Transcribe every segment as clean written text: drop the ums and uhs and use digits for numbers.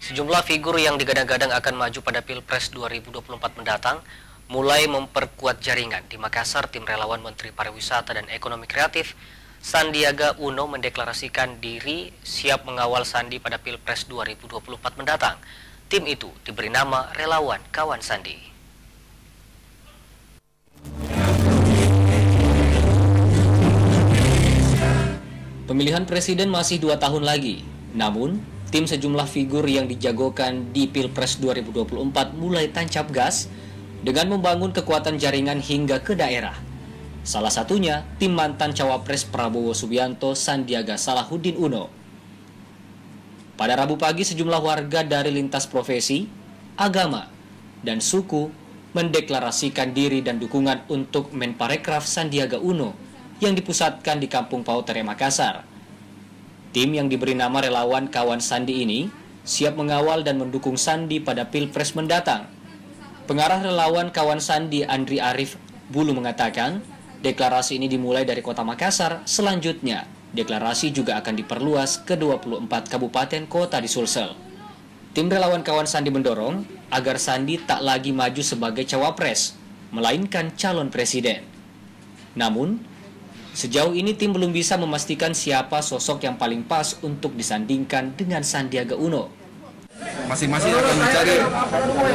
Sejumlah figur yang digadang-gadang akan maju pada Pilpres 2024 mendatang mulai memperkuat jaringan. Di Makassar, tim relawan Menteri Pariwisata dan Ekonomi Kreatif Sandiaga Uno mendeklarasikan diri siap mengawal Sandi pada Pilpres 2024 mendatang. Tim itu diberi nama Relawan Kawan Sandi. Pemilihan presiden masih 2 tahun lagi. Namun, tim sejumlah figur yang dijagokan di Pilpres 2024 mulai tancap gas dengan membangun kekuatan jaringan hingga ke daerah. Salah satunya, tim mantan Cawapres Prabowo Subianto Sandiaga Salahuddin Uno. Pada Rabu pagi, sejumlah warga dari lintas profesi, agama, dan suku mendeklarasikan diri dan dukungan untuk Menparekraf Sandiaga Uno yang dipusatkan di Kampung Pautere, Makassar. Tim yang diberi nama Relawan Kawan Sandi ini siap mengawal dan mendukung Sandi pada Pilpres mendatang. Pengarah Relawan Kawan Sandi Andri Arif Bulu mengatakan, deklarasi ini dimulai dari Kota Makassar, selanjutnya deklarasi juga akan diperluas ke 24 kabupaten kota di Sulsel. Tim Relawan Kawan Sandi mendorong agar Sandi tak lagi maju sebagai cawapres, melainkan calon presiden. Namun, sejauh ini tim belum bisa memastikan siapa sosok yang paling pas untuk disandingkan dengan Sandiaga Uno. Masing-masing akan mencari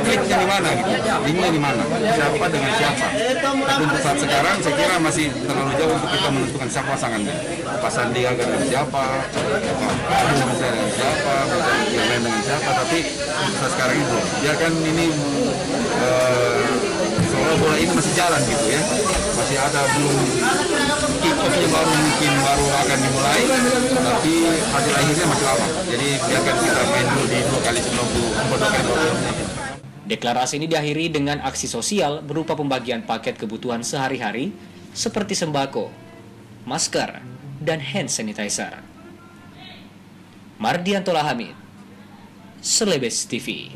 kliknya di mana, gitu, linknya di mana, siapa dengan siapa. Tapi untuk saat sekarang saya kira masih terlalu jauh untuk kita menentukan siapa pasangannya. Pak Sandiaga dengan siapa, Pak Anies dengan siapa, yang lain dengan siapa. Tapi untuk saat sekarang itu, biarkan ini soalnya bola ini masih jalan gitu ya, masih ada belum kick off-nya baru akan dimulai, tapi hasil akhirnya masih lama. Jadi biarkan kita main dulu di 2 kali 90. Deklarasi ini diakhiri dengan aksi sosial berupa pembagian paket kebutuhan sehari-hari seperti sembako, masker, dan hand sanitizer. Mardianto Hamid, Selebes TV.